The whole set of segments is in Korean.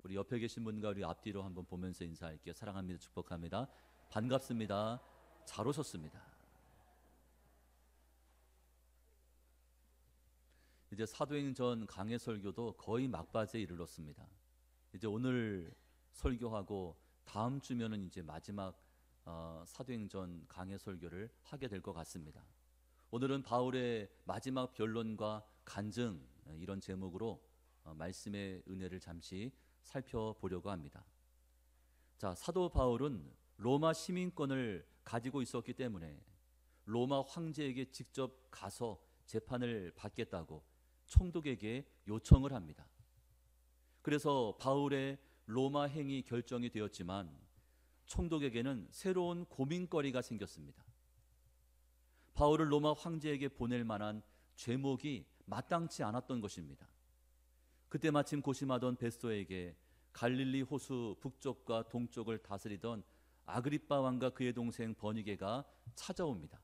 우리 옆에 계신 분과 우리 앞뒤로 한번 보면서 인사할게요. 사랑합니다. 축복합니다. 반갑습니다. 잘 오셨습니다. 이제 사도행전 강해 설교도 거의 막바지에 이르렀습니다. 이제 오늘 설교하고 다음 주면은 이제 마지막 사도행전 강해 설교를 하게 될 것 같습니다. 오늘은 바울의 마지막 변론과 간증, 이런 제목으로 말씀의 은혜를 잠시 살펴보려고 합니다. 자, 사도 바울은 로마 시민권을 가지고 있었기 때문에 로마 황제에게 직접 가서 재판을 받겠다고 총독에게 요청을 합니다. 그래서 바울의 로마 행이 결정이 되었지만 총독에게는 새로운 고민거리가 생겼습니다. 바울을 로마 황제에게 보낼 만한 죄목이 마땅치 않았던 것입니다. 그때 마침 고심하던 베스토에게 갈릴리 호수 북쪽과 동쪽을 다스리던 아그리빠 왕과 그의 동생 버니게가 찾아옵니다.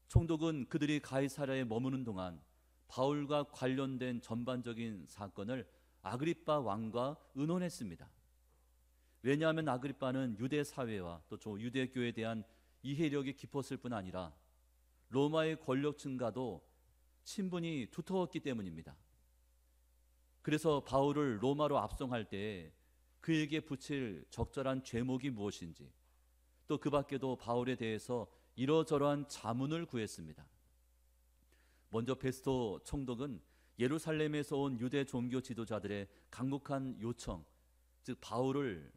총독은 그들이 가이사랴에 머무는 동안 바울과 관련된 전반적인 사건을 아그리빠 왕과 의논했습니다. 왜냐하면 아그리빠는 유대 사회와 또 유대교에 대한 이해력이 깊었을 뿐 아니라 로마의 권력층과도 친분이 두터웠기 때문입니다. 그래서 바울을 로마로 압송할 때 그에게 붙일 적절한 죄목이 무엇인지, 또 그 밖에도 바울에 대해서 이러저러한 자문을 구했습니다. 먼저 베스토 총독은 예루살렘에서 온 유대 종교 지도자들의 강력한 요청, 즉 바울을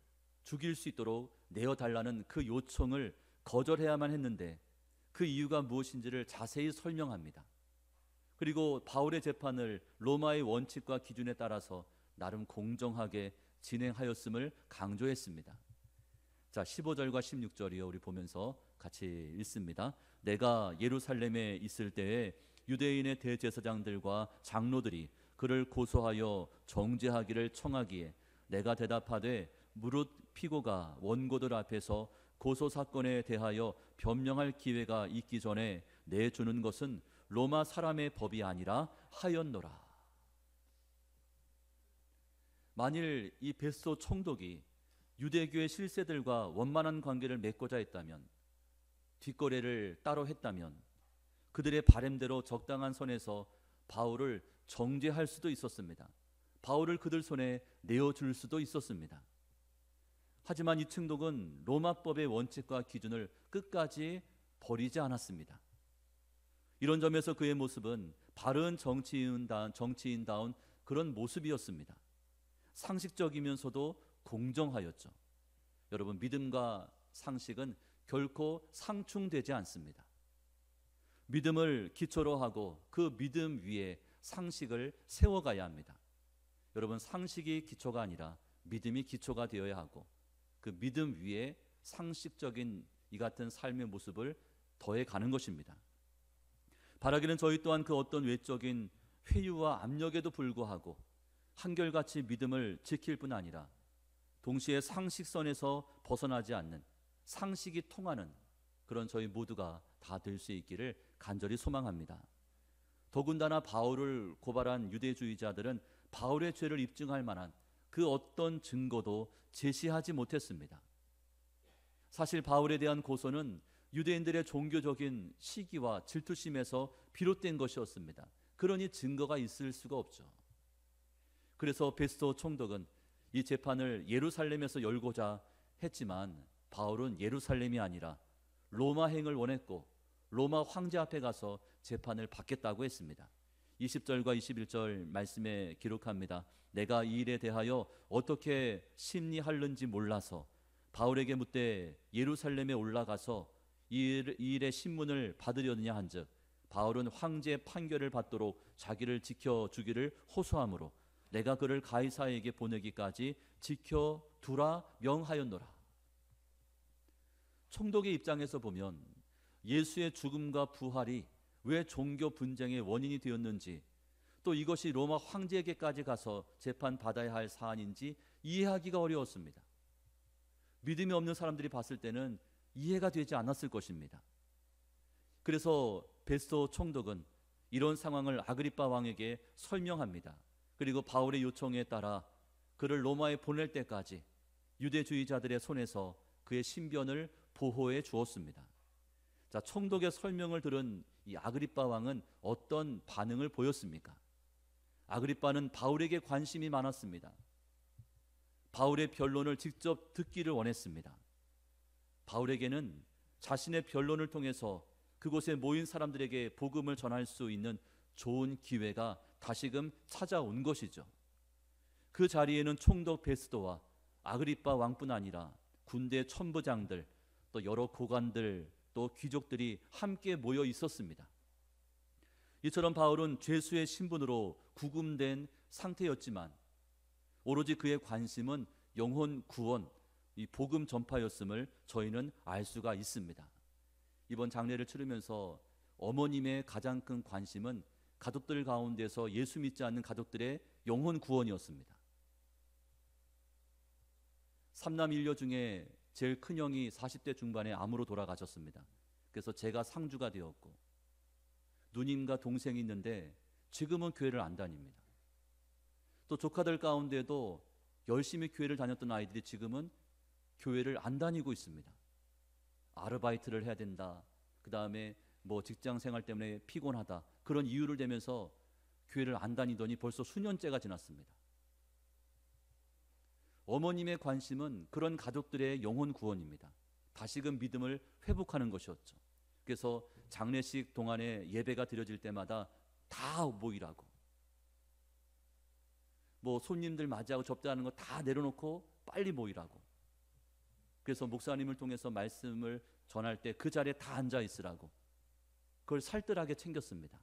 죽일 수 있도록 내어달라는 그 요청을 거절해야만 했는데 그 이유가 무엇인지를 자세히 설명합니다. 그리고 바울의 재판을 로마의 원칙과 기준에 따라서 나름 공정하게 진행하였음을 강조했습니다. 자, 15절과 16절이요. 우리 보면서 같이 읽습니다. 내가 예루살렘에 있을 때에 유대인의 대제사장들과 장로들이 그를 고소하여 정죄하기를 청하기에 내가 대답하되 무릇 피고가 원고들 앞에서 고소 사건에 대하여 변명할 기회가 있기 전에 내주는 것은 로마 사람의 법이 아니라 하였노라. 만일 이 베스토 총독이 유대교의 실세들과 원만한 관계를 맺고자 했다면, 뒷거래를 따로 했다면 그들의 바램대로 적당한 선에서 바울을 정죄할 수도 있었습니다. 바울을 그들 손에 내어줄 수도 있었습니다. 하지만 이 총독은 로마법의 원칙과 기준을 끝까지 버리지 않았습니다. 이런 점에서 그의 모습은 바른 정치인다운 그런 모습이었습니다. 상식적이면서도 공정하였죠. 여러분, 믿음과 상식은 결코 상충되지 않습니다. 믿음을 기초로 하고 그 믿음 위에 상식을 세워가야 합니다. 여러분, 상식이 기초가 아니라 믿음이 기초가 되어야 하고 그 믿음 위에 상식적인 이 같은 삶의 모습을 더해가는 것입니다. 바라기는 저희 또한 그 어떤 외적인 회유와 압력에도 불구하고 한결같이 믿음을 지킬 뿐 아니라 동시에 상식선에서 벗어나지 않는, 상식이 통하는 그런 저희 모두가 다 될 수 있기를 간절히 소망합니다. 더군다나 바울을 고발한 유대주의자들은 바울의 죄를 입증할 만한 그 어떤 증거도 제시하지 못했습니다. 사실 바울에 대한 고소는 유대인들의 종교적인 시기와 질투심에서 비롯된 것이었습니다. 그러니 증거가 있을 수가 없죠. 그래서 베스토 총독은 이 재판을 예루살렘에서 열고자 했지만 바울은 예루살렘이 아니라 로마행을 원했고 로마 황제 앞에 가서 재판을 받겠다고 했습니다. 20절과 21절 말씀에 기록합니다. 내가 이 일에 대하여 어떻게 심리하는지 몰라서 바울에게 묻되 예루살렘에 올라가서 이 일의 신문을 받으려느냐 한즉 바울은 황제의 판결을 받도록 자기를 지켜주기를 호소하므로 내가 그를 가이사에게 보내기까지 지켜두라 명하였노라. 총독의 입장에서 보면 예수의 죽음과 부활이 왜 종교 분쟁의 원인이 되었는지, 또 이것이 로마 황제에게까지 가서 재판받아야 할 사안인지 이해하기가 어려웠습니다. 믿음이 없는 사람들이 봤을 때는 이해가 되지 않았을 것입니다. 그래서 베스도 총독은 이런 상황을 아그리빠 왕에게 설명합니다. 그리고 바울의 요청에 따라 그를 로마에 보낼 때까지 유대주의자들의 손에서 그의 신변을 보호해 주었습니다. 자, 총독의 설명을 들은 이 아그리빠 왕은 어떤 반응을 보였습니까? 아그리빠는 바울에게 관심이 많았습니다. 바울의 변론을 직접 듣기를 원했습니다. 바울에게는 자신의 변론을 통해서 그곳에 모인 사람들에게 복음을 전할 수 있는 좋은 기회가 다시금 찾아온 것이죠. 그 자리에는 총독 베스도와 아그리빠 왕뿐 아니라 군대 천부장들, 또 여러 고관들, 또 귀족들이 함께 모여 있었습니다. 이처럼 바울은 죄수의 신분으로 구금된 상태였지만 오로지 그의 관심은 영혼 구원, 이 복음 전파였음을 저희는 알 수가 있습니다. 이번 장례를 치르면서 어머님의 가장 큰 관심은 가족들 가운데서 예수 믿지 않는 가족들의 영혼 구원이었습니다. 3남 1녀 중에 제일 큰 형이 40대 중반에 암으로 돌아가셨습니다. 그래서 제가 상주가 되었고, 누님과 동생이 있는데 지금은 교회를 안 다닙니다. 또 조카들 가운데도 열심히 교회를 다녔던 아이들이 지금은 교회를 안 다니고 있습니다. 아르바이트를 해야 된다, 그 다음에 뭐 직장 생활 때문에 피곤하다, 그런 이유를 대면서 교회를 안 다니더니 벌써 수년째가 지났습니다. 어머님의 관심은 그런 가족들의 영혼 구원입니다. 다시금 믿음을 회복하는 것이었죠. 그래서 장례식 동안에 예배가 드려질 때마다 다 모이라고, 뭐 손님들 맞이하고 접대하는 거 다 내려놓고 빨리 모이라고, 그래서 목사님을 통해서 말씀을 전할 때 그 자리에 다 앉아 있으라고, 그걸 살뜰하게 챙겼습니다.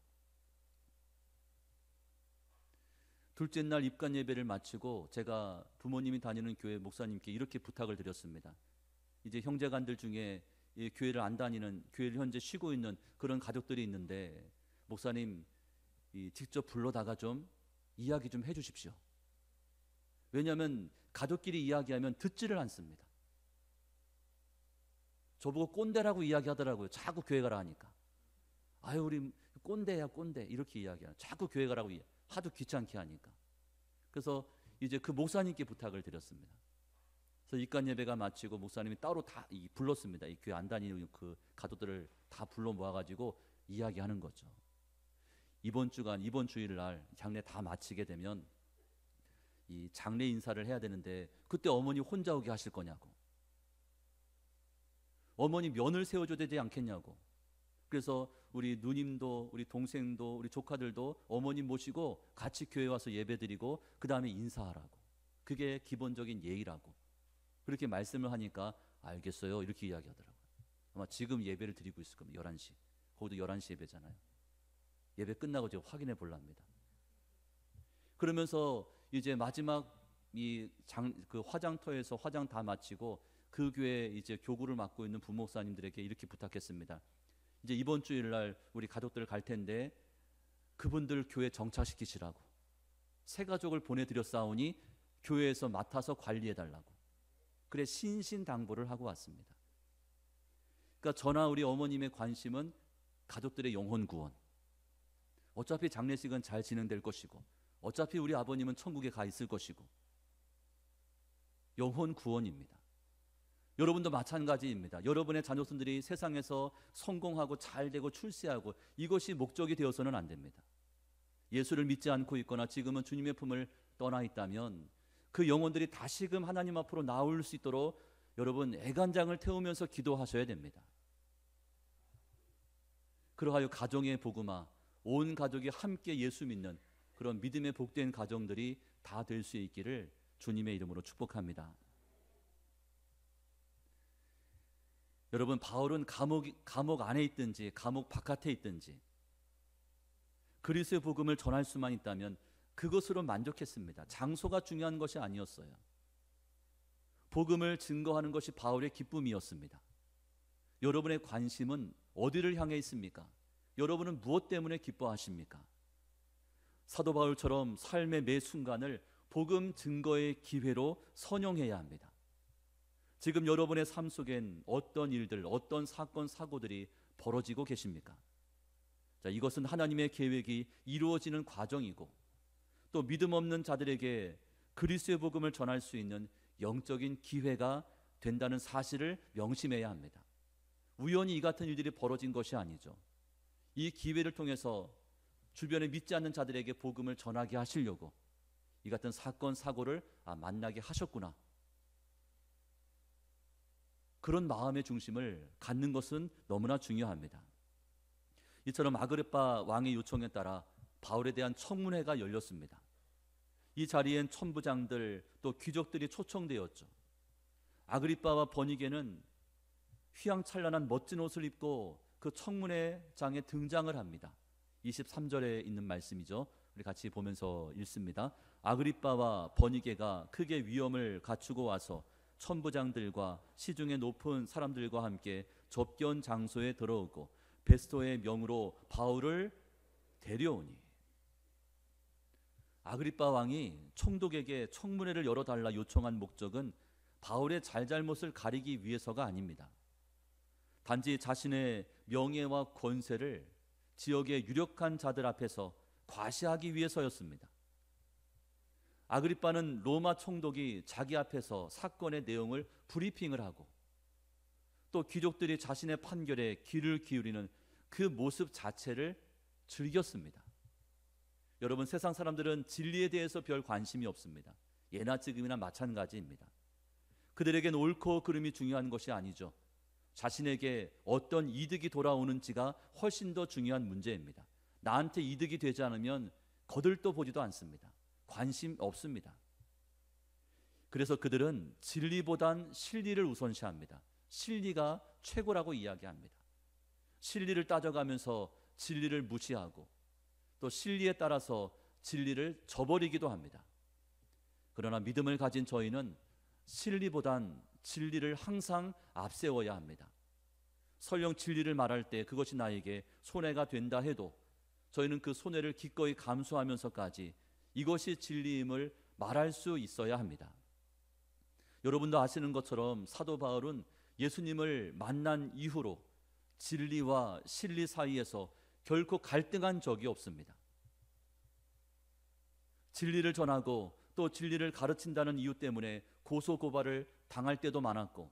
둘째 날 입관 예배를 마치고 제가 부모님이 다니는 교회 목사님께 이렇게 부탁을 드렸습니다. 이제 형제간들 중에 이 교회를 안 다니는, 교회를 현재 쉬고 있는 그런 가족들이 있는데 목사님 직접 불러다가 좀 이야기 좀 해주십시오. 왜냐하면 가족끼리 이야기하면 듣지를 않습니다. 저보고 꼰대라고 이야기하더라고요. 자꾸 교회 가라 하니까. 아유, 우리 꼰대야 꼰대, 이렇게 이야기하는, 자꾸 교회 가라고 하도 귀찮게 하니까. 그래서 이제 그 목사님께 부탁을 드렸습니다. 그래서 입관 예배가 마치고 목사님이 따로 다 불렀습니다. 이 교회 안 다니는 그 가족들을 다 불러 모아가지고 이야기하는 거죠. 이번 주일날 장례 다 마치게 되면 이 장례 인사를 해야 되는데 그때 어머니 혼자 오게 하실 거냐고, 어머니 면을 세워줘야 되지 않겠냐고. 그래서 우리 누님도, 우리 동생도, 우리 조카들도 어머님 모시고 같이 교회 와서 예배드리고 그 다음에 인사하라고, 그게 기본적인 예의라고 그렇게 말씀을 하니까 알겠어요, 이렇게 이야기하더라고요. 아마 지금 예배를 드리고 있을 겁니다. 11시, 거기도 11시 예배잖아요. 예배 끝나고 제가 확인해 보랍니다. 그러면서 이제 마지막 그 화장터에서 화장 다 마치고 그 교회 이제 교구를 맡고 있는 부목사님들에게 이렇게 부탁했습니다. 이제 이번 주일날 우리 가족들 갈 텐데 그분들 교회 정착시키시라고, 새 가족을 보내드렸사오니 교회에서 맡아서 관리해달라고, 그래 신신당부를 하고 왔습니다. 그러니까 저나 우리 어머님의 관심은 가족들의 영혼 구원, 어차피 장례식은 잘 진행될 것이고 어차피 우리 아버님은 천국에 가 있을 것이고, 영혼 구원입니다. 여러분도 마찬가지입니다. 여러분의 자녀손들이 세상에서 성공하고 잘 되고 출세하고, 이것이 목적이 되어서는 안 됩니다. 예수를 믿지 않고 있거나 지금은 주님의 품을 떠나 있다면 그 영혼들이 다시금 하나님 앞으로 나올 수 있도록 여러분 애간장을 태우면서 기도하셔야 됩니다. 그러하여 가정의 복음화, 온 가족이 함께 예수 믿는 그런 믿음의 복된 가정들이 다 될 수 있기를 주님의 이름으로 축복합니다. 여러분, 바울은 감옥 안에 있든지 감옥 바깥에 있든지 그리스도의 복음을 전할 수만 있다면 그것으로 만족했습니다. 장소가 중요한 것이 아니었어요. 복음을 증거하는 것이 바울의 기쁨이었습니다. 여러분의 관심은 어디를 향해 있습니까? 여러분은 무엇 때문에 기뻐하십니까? 사도 바울처럼 삶의 매 순간을 복음 증거의 기회로 선용해야 합니다. 지금 여러분의 삶 속엔 어떤 일들, 어떤 사건, 사고들이 벌어지고 계십니까? 자, 이것은 하나님의 계획이 이루어지는 과정이고 또 믿음 없는 자들에게 그리스도의 복음을 전할 수 있는 영적인 기회가 된다는 사실을 명심해야 합니다. 우연히 이 같은 일들이 벌어진 것이 아니죠. 이 기회를 통해서 주변에 믿지 않는 자들에게 복음을 전하게 하시려고 이 같은 사건, 사고를 만나게 하셨구나. 그런 마음의 중심을 갖는 것은 너무나 중요합니다. 이처럼 아그리파 왕의 요청에 따라 바울에 대한 청문회가 열렸습니다. 이 자리엔 천부장들 또 귀족들이 초청되었죠. 아그리파와 버니게는 휘황찬란한 멋진 옷을 입고 그 청문회장에 등장을 합니다. 23절에 있는 말씀이죠. 우리 같이 보면서 읽습니다. 아그리파와 버니게가 크게 위엄을 갖추고 와서 천부장들과 시중의 높은 사람들과 함께 접견 장소에 들어오고 베스토의 명으로 바울을 데려오니. 아그리파 왕이 총독에게 청문회를 열어달라 요청한 목적은 바울의 잘잘못을 가리기 위해서가 아닙니다. 단지 자신의 명예와 권세를 지역의 유력한 자들 앞에서 과시하기 위해서였습니다. 아그리파는 로마 총독이 자기 앞에서 사건의 내용을 브리핑을 하고 또 귀족들이 자신의 판결에 귀를 기울이는 그 모습 자체를 즐겼습니다. 여러분, 세상 사람들은 진리에 대해서 별 관심이 없습니다. 예나 지금이나 마찬가지입니다. 그들에겐 옳고 그름이 중요한 것이 아니죠. 자신에게 어떤 이득이 돌아오는지가 훨씬 더 중요한 문제입니다. 나한테 이득이 되지 않으면 거들떠 보지도 않습니다. 관심 없습니다. 그래서 그들은 진리보단 실리를 우선시합니다. 진리가 최고라고 이야기합니다. 진리를 따져가면서 진리를 무시하고 또 진리에 따라서 진리를 저버리기도 합니다. 그러나 믿음을 가진 저희는 진리보단 진리를 항상 앞세워야 합니다. 설령 진리를 말할 때 그것이 나에게 손해가 된다 해도 저희는 그 손해를 기꺼이 감수하면서까지 이것이 진리임을 말할 수 있어야 합니다. 여러분도 아시는 것처럼 사도 바울은 예수님을 만난 이후로 진리와 실리 사이에서 결코 갈등한 적이 없습니다. 진리를 전하고 또 진리를 가르친다는 이유 때문에 고소고발을 당할 때도 많았고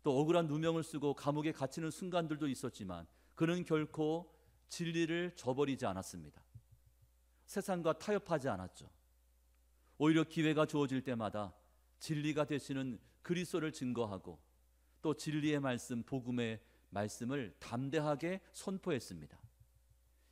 또 억울한 누명을 쓰고 감옥에 갇히는 순간들도 있었지만 그는 결코 진리를 저버리지 않았습니다. 세상과 타협하지 않았죠. 오히려 기회가 주어질 때마다 진리가 되시는 그리스도를 증거하고 또 진리의 말씀, 복음의 말씀을 담대하게 선포했습니다.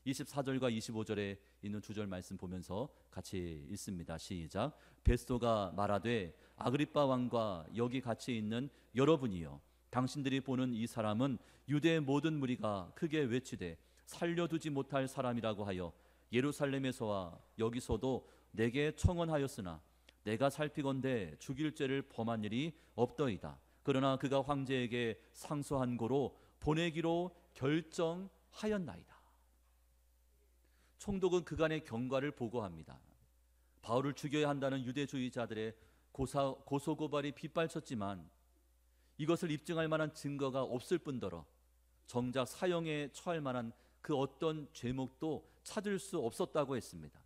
24절과 25절에 있는 두 절 말씀 보면서 같이 읽습니다. 시작. 베스토가 말하되 아그리파 왕과 여기 같이 있는 여러분이여, 당신들이 보는 이 사람은 유대의 모든 무리가 크게 외치되 살려두지 못할 사람이라고 하여 예루살렘에서와 여기서도 내게 청언하였으나 내가 살피건대 죽일 죄를 범한 일이 없더이다. 그러나 그가 황제에게 상소한 고로 보내기로 결정하였나이다. 총독은 그간의 경과를 보고합니다. 바울을 죽여야 한다는 유대주의자들의 고소고발이 빗발쳤지만 이것을 입증할 만한 증거가 없을 뿐더러 정작 사형에 처할 만한 그 어떤 죄목도 찾을 수 없었다고 했습니다.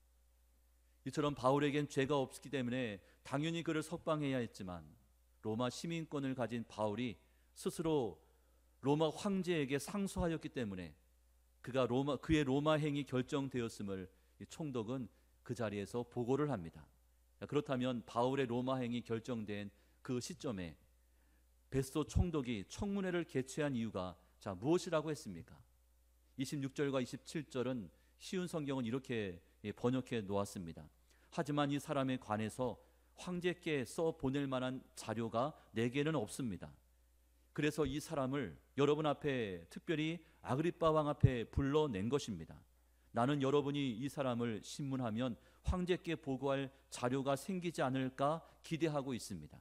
이처럼 바울에겐 죄가 없기 때문에 당연히 그를 석방해야 했지만 로마 시민권을 가진 바울이 스스로 로마 황제에게 상소하였기 때문에 그의 로마 행이 결정되었음을 총독은 그 자리에서 보고를 합니다. 그렇다면 바울의 로마 행이 결정된 그 시점에 베스토 총독이 청문회를 개최한 이유가 무엇이라고 했습니까? 26절과 27절은 쉬운 성경은 이렇게 번역해 놓았습니다. 하지만 이 사람에 관해서 황제께 써 보낼 만한 자료가 내게는 없습니다. 그래서 이 사람을 여러분 앞에, 특별히 아그리파 왕 앞에 불러낸 것입니다. 나는 여러분이 이 사람을 신문하면 황제께 보고할 자료가 생기지 않을까 기대하고 있습니다.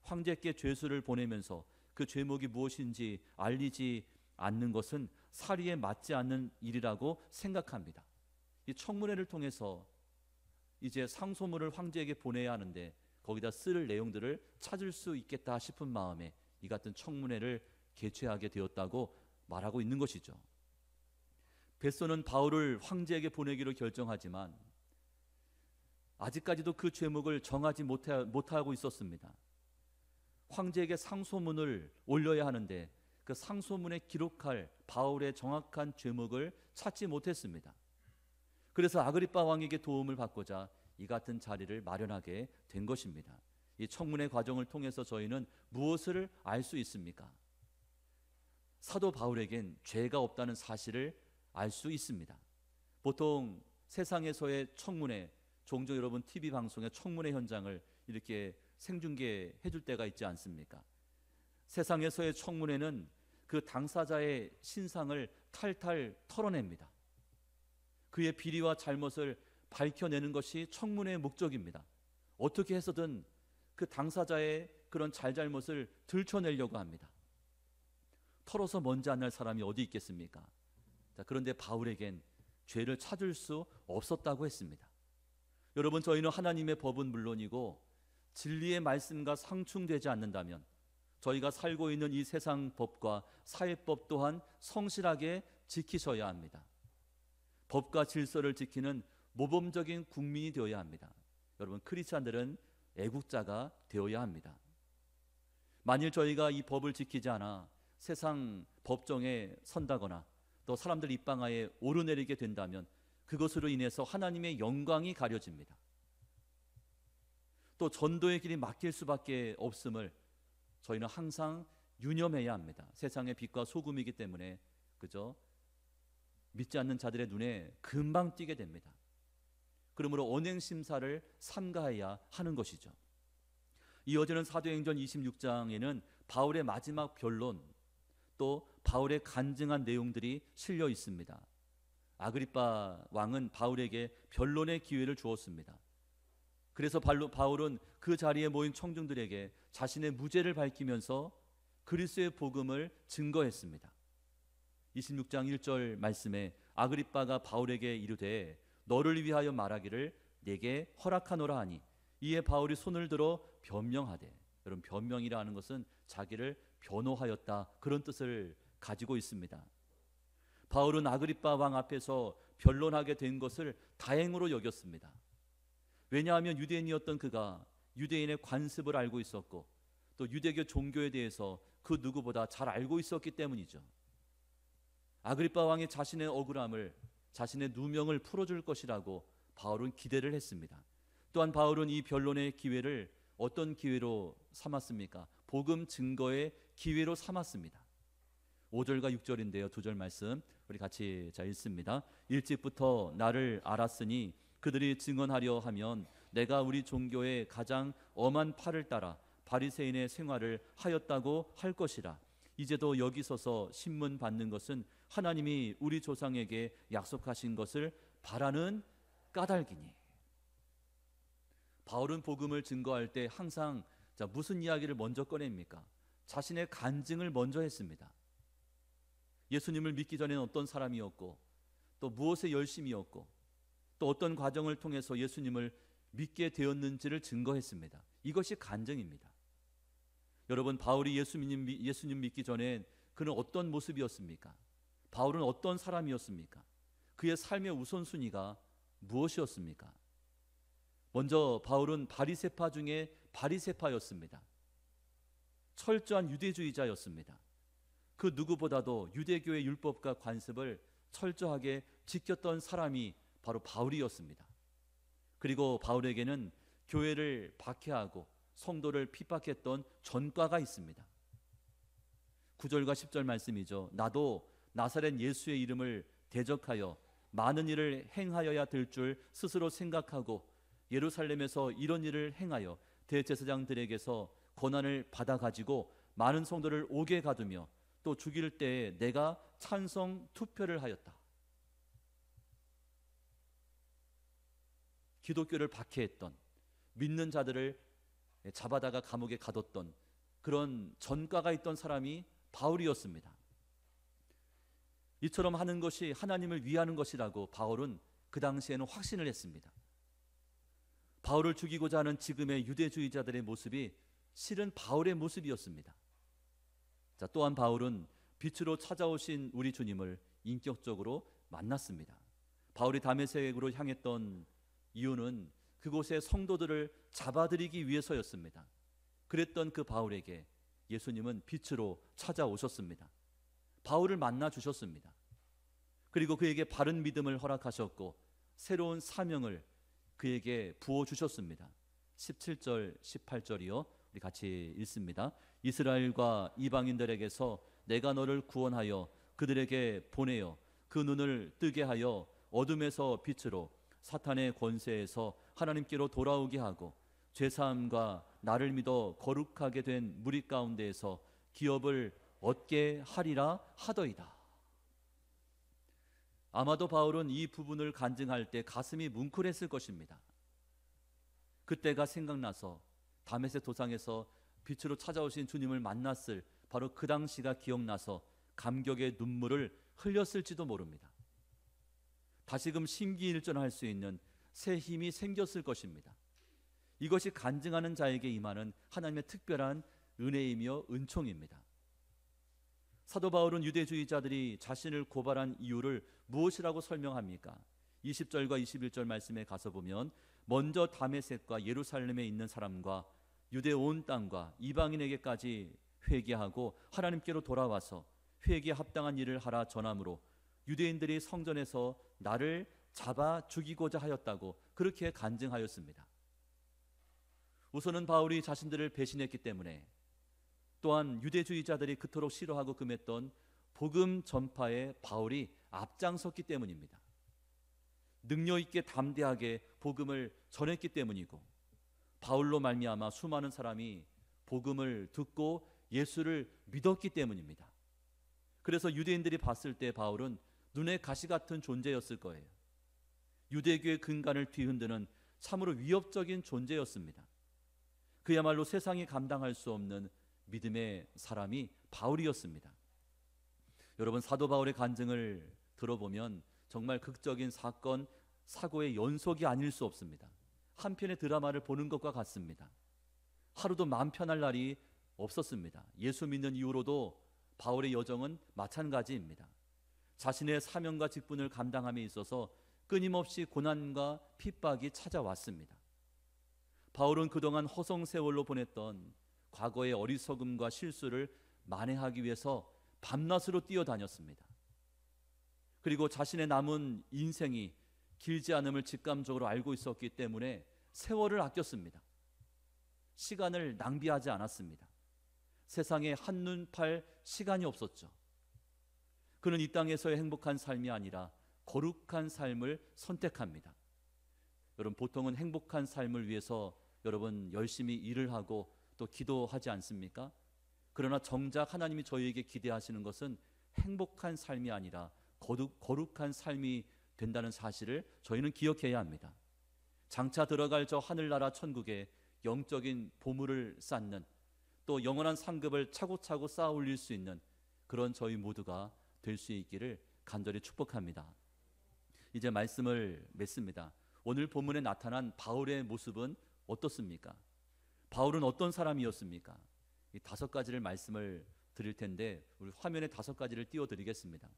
황제께 죄수를 보내면서 그 죄목이 무엇인지 알리지 않는 것은 사리에 맞지 않는 일이라고 생각합니다. 이 청문회를 통해서 이제 상소문을 황제에게 보내야 하는데 거기다 쓸 내용들을 찾을 수 있겠다 싶은 마음에 이 같은 청문회를 개최하게 되었다고 말하고 있는 것이죠. 베소는 바울을 황제에게 보내기로 결정하지만 아직까지도 그 죄목을 정하지 못하고 있었습니다. 황제에게 상소문을 올려야 하는데 그 상소문에 기록할 바울의 정확한 죄목을 찾지 못했습니다. 그래서 아그리빠 왕에게 도움을 받고자 이 같은 자리를 마련하게 된 것입니다. 이 청문회 과정을 통해서 저희는 무엇을 알 수 있습니까? 사도 바울에겐 죄가 없다는 사실을 알 수 있습니다. 보통 세상에서의 청문회, 종종 여러분 TV 방송의 청문회 현장을 이렇게 생중계해 줄 때가 있지 않습니까? 세상에서의 청문회는 그 당사자의 신상을 탈탈 털어냅니다. 그의 비리와 잘못을 밝혀내는 것이 청문회의 목적입니다. 어떻게 해서든 그 당사자의 그런 잘잘못을 들춰내려고 합니다. 털어서 먼지 안 날 사람이 어디 있겠습니까? 자, 그런데 바울에겐 죄를 찾을 수 없었다고 했습니다. 여러분, 저희는 하나님의 법은 물론이고 진리의 말씀과 상충되지 않는다면 저희가 살고 있는 이 세상 법과 사회법 또한 성실하게 지키셔야 합니다. 법과 질서를 지키는 모범적인 국민이 되어야 합니다. 여러분, 크리스찬들은 애국자가 되어야 합니다. 만일 저희가 이 법을 지키지 않아 세상 법정에 선다거나 또 사람들 입방아에 오르내리게 된다면 그것으로 인해서 하나님의 영광이 가려집니다. 또 전도의 길이 막힐 수밖에 없음을 저희는 항상 유념해야 합니다. 세상의 빛과 소금이기 때문에 그저 믿지 않는 자들의 눈에 금방 띄게 됩니다. 그러므로 언행 심사를 삼가해야 하는 것이죠. 이어지는 사도행전 26장에는 바울의 마지막 변론, 또 바울의 간증한 내용들이 실려 있습니다. 아그리빠 왕은 바울에게 변론의 기회를 주었습니다. 그래서 바울은 그 자리에 모인 청중들에게 자신의 무죄를 밝히면서 그리스도의 복음을 증거했습니다. 26장 1절 말씀에 아그리빠가 바울에게 이르되 너를 위하여 말하기를 내게 허락하노라 하니 이에 바울이 손을 들어 변명하되, 여러분, 변명이라 하는 것은 자기를 변호하였다, 그런 뜻을 가지고 있습니다. 바울은 아그리빠 왕 앞에서 변론하게 된 것을 다행으로 여겼습니다. 왜냐하면 유대인이었던 그가 유대인의 관습을 알고 있었고 또 유대교 종교에 대해서 그 누구보다 잘 알고 있었기 때문이죠. 아그리빠 왕이 자신의 억울함을, 자신의 누명을 풀어줄 것이라고 바울은 기대를 했습니다. 또한 바울은 이 변론의 기회를 어떤 기회로 삼았습니까? 복음 증거의 기회로 삼았습니다. 5절과 6절인데요. 두 절 말씀 우리 같이 읽습니다. 일찍부터 나를 알았으니 그들이 증언하려 하면 내가 우리 종교의 가장 엄한 팔을 따라 바리새인의 생활을 하였다고 할 것이라. 이제도 여기 서서 신문 받는 것은 하나님이 우리 조상에게 약속하신 것을 바라는 까닭이니. 바울은 복음을 증거할 때 항상 무슨 이야기를 먼저 꺼냅니까? 자신의 간증을 먼저 했습니다. 예수님을 믿기 전에는 어떤 사람이었고 또 무엇에 열심이었고 또 어떤 과정을 통해서 예수님을 믿게 되었는지를 증거했습니다. 이것이 간증입니다. 여러분, 바울이 예수님 믿기 전에 그는 어떤 모습이었습니까? 바울은 어떤 사람이었습니까? 그의 삶의 우선순위가 무엇이었습니까? 먼저 바울은 바리새파 중에 바리새파였습니다. 철저한 유대주의자였습니다. 그 누구보다도 유대교의 율법과 관습을 철저하게 지켰던 사람이 바로 바울이었습니다. 그리고 바울에게는 교회를 박해하고 성도를 핍박했던 전과가 있습니다. 9절과 10절 말씀이죠. 나도 나사렛 예수의 이름을 대적하여 많은 일을 행하여야 될 줄 스스로 생각하고 예루살렘에서 이런 일을 행하여 대제사장들에게서 권한을 받아가지고 많은 성도를 옥에 가두며 또 죽일 때에 내가 찬성 투표를 하였다. 기독교를 박해했던, 믿는 자들을 잡아다가 감옥에 가뒀던 그런 전과가 있던 사람이 바울이었습니다. 이처럼 하는 것이 하나님을 위하는 것이라고 바울은 그 당시에는 확신을 했습니다. 바울을 죽이고자 하는 지금의 유대주의자들의 모습이 실은 바울의 모습이었습니다. 자, 또한 바울은 빛으로 찾아오신 우리 주님을 인격적으로 만났습니다. 바울이 다메섹으로 향했던 이유는 그곳의 성도들을 잡아들이기 위해서였습니다. 그랬던 그 바울에게 예수님은 빛으로 찾아오셨습니다. 바울을 만나 주셨습니다. 그리고 그에게 바른 믿음을 허락하셨고 새로운 사명을 그에게 부어주셨습니다. 17절 18절이요 우리 같이 읽습니다. 이스라엘과 이방인들에게서 내가 너를 구원하여 그들에게 보내어 그 눈을 뜨게 하여 어둠에서 빛으로 사탄의 권세에서 하나님께로 돌아오게 하고 죄사함과 나를 믿어 거룩하게 된 무리 가운데에서 기업을 얻게 하리라 하더이다. 아마도 바울은 이 부분을 간증할 때 가슴이 뭉클했을 것입니다. 그때가 생각나서 다메섹 도상에서 빛으로 찾아오신 주님을 만났을 바로 그 당시가 기억나서 감격의 눈물을 흘렸을지도 모릅니다. 다시금 심기일전할 수 있는 새 힘이 생겼을 것입니다. 이것이 간증하는 자에게 임하는 하나님의 특별한 은혜이며 은총입니다. 사도 바울은 유대주의자들이 자신을 고발한 이유를 무엇이라고 설명합니까? 20절과 21절 말씀에 가서 보면 먼저 다메섹과 예루살렘에 있는 사람과 유대 온 땅과 이방인에게까지 회개하고 하나님께로 돌아와서 회개에 합당한 일을 하라 전함으로 유대인들이 성전에서 나를 잡아 죽이고자 하였다고 그렇게 간증하였습니다. 우선은 바울이 자신들을 배신했기 때문에, 또한 유대주의자들이 그토록 싫어하고 금했던 복음 전파에 바울이 앞장섰기 때문입니다. 능력 있게 담대하게 복음을 전했기 때문이고, 바울로 말미암아 수많은 사람이 복음을 듣고 예수를 믿었기 때문입니다. 그래서 유대인들이 봤을 때 바울은 눈에 가시 같은 존재였을 거예요. 유대교의 근간을 뒤흔드는 참으로 위협적인 존재였습니다. 그야말로 세상이 감당할 수 없는 믿음의 사람이 바울이었습니다. 여러분, 사도 바울의 간증을 들어보면 정말 극적인 사건, 사고의 연속이 아닐 수 없습니다. 한 편의 드라마를 보는 것과 같습니다. 하루도 마음 편할 날이 없었습니다. 예수 믿는 이후로도 바울의 여정은 마찬가지입니다. 자신의 사명과 직분을 감당함에 있어서 끊임없이 고난과 핍박이 찾아왔습니다. 바울은 그동안 허송세월로 보냈던 과거의 어리석음과 실수를 만회하기 위해서 밤낮으로 뛰어다녔습니다. 그리고 자신의 남은 인생이 길지 않음을 직감적으로 알고 있었기 때문에 세월을 아꼈습니다. 시간을 낭비하지 않았습니다. 세상에 한눈 팔 시간이 없었죠. 그는 이 땅에서의 행복한 삶이 아니라 거룩한 삶을 선택합니다. 여러분, 보통은 행복한 삶을 위해서 여러분 열심히 일을 하고 또 기도하지 않습니까? 그러나 정작 하나님이 저희에게 기대하시는 것은 행복한 삶이 아니라 거룩한 삶이 된다는 사실을 저희는 기억해야 합니다. 장차 들어갈 저 하늘나라 천국에 영적인 보물을 쌓는, 또 영원한 상급을 차곡차곡 쌓아 올릴 수 있는 그런 저희 모두가 될 수 있기를 간절히 축복합니다. 이제 말씀을 맺습니다. 오늘 본문에 나타난 바울의 모습은 어떻습니까? 바울은 어떤 사람이었습니까? 이 5가지를 말씀을 드릴 텐데 우리 화면에 5가지를 띄워드리겠습니다.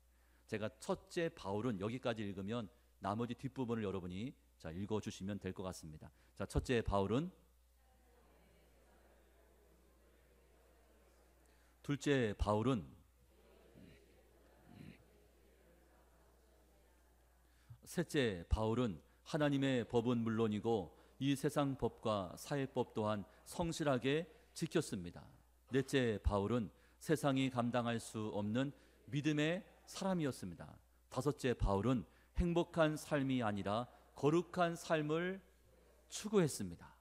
제가 첫째 바울은 여기까지 읽으면 나머지 뒷부분을 여러분이 읽어주시면 될 것 같습니다. 자, 첫째 바울은, 둘째 바울은, 셋째 바울은 하나님의 법은 물론이고 이 세상 법과 사회법 또한 성실하게 지켰습니다. 넷째 바울은 세상이 감당할 수 없는 믿음의 사람이었습니다. 다섯째 바울은 행복한 삶이 아니라 거룩한 삶을 추구했습니다.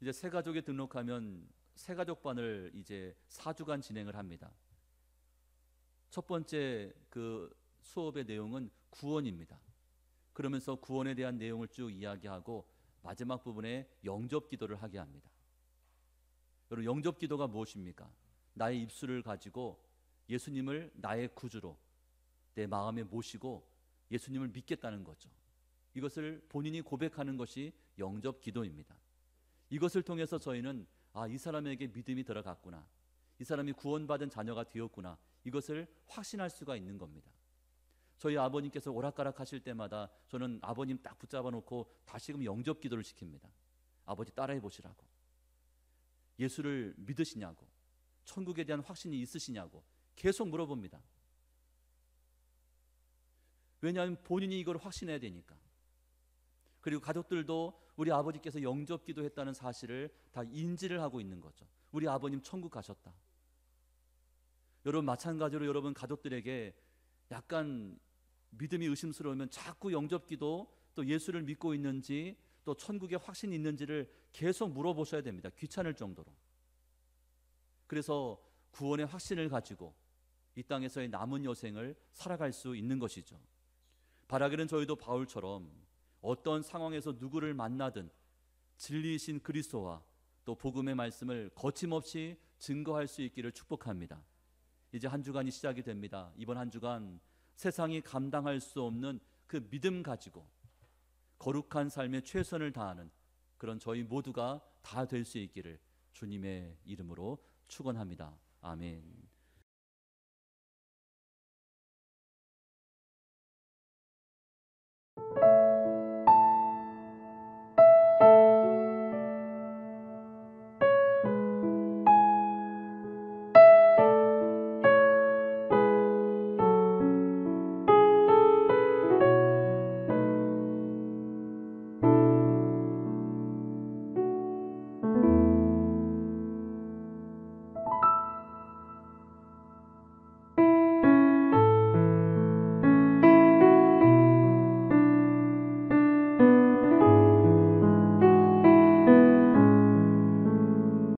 이제 새가족에 등록하면 새가족반을 이제 4주간 진행을 합니다. 첫 번째 그 수업의 내용은 구원입니다. 그러면서 구원에 대한 내용을 쭉 이야기하고 마지막 부분에 영접 기도를 하게 합니다. 여러분, 영접 기도가 무엇입니까? 나의 입술을 가지고 예수님을 나의 구주로 내 마음에 모시고 예수님을 믿겠다는 거죠. 이것을 본인이 고백하는 것이 영접 기도입니다. 이것을 통해서 저희는 이 사람에게 믿음이 들어갔구나, 이 사람이 구원받은 자녀가 되었구나, 이것을 확신할 수가 있는 겁니다. 저희 아버님께서 오락가락 하실 때마다 저는 아버님 딱 붙잡아 놓고 다시금 영접 기도를 시킵니다. 아버지 따라해 보시라고. 예수를 믿으시냐고, 천국에 대한 확신이 있으시냐고 계속 물어봅니다. 왜냐하면 본인이 이걸 확신해야 되니까. 그리고 가족들도 우리 아버지께서 영접 기도했다는 사실을 다 인지를 하고 있는 거죠. 우리 아버님 천국 가셨다. 여러분 마찬가지로 여러분 가족들에게 약간 믿음이 의심스러우면 자꾸 영접 기도, 또 예수를 믿고 있는지, 또 천국에 확신이 있는지를 계속 물어보셔야 됩니다. 귀찮을 정도로. 그래서 구원의 확신을 가지고 이 땅에서의 남은 여생을 살아갈 수 있는 것이죠. 바라기는 저희도 바울처럼 어떤 상황에서 누구를 만나든 진리이신 그리스도와 또 복음의 말씀을 거침없이 증거할 수 있기를 축복합니다. 이제 한 주간이 시작이 됩니다. 이번 한 주간 세상이 감당할 수 없는 그 믿음 가지고 거룩한 삶에 최선을 다하는 그런 저희 모두가 다 될 수 있기를 주님의 이름으로 축원합니다. 아멘.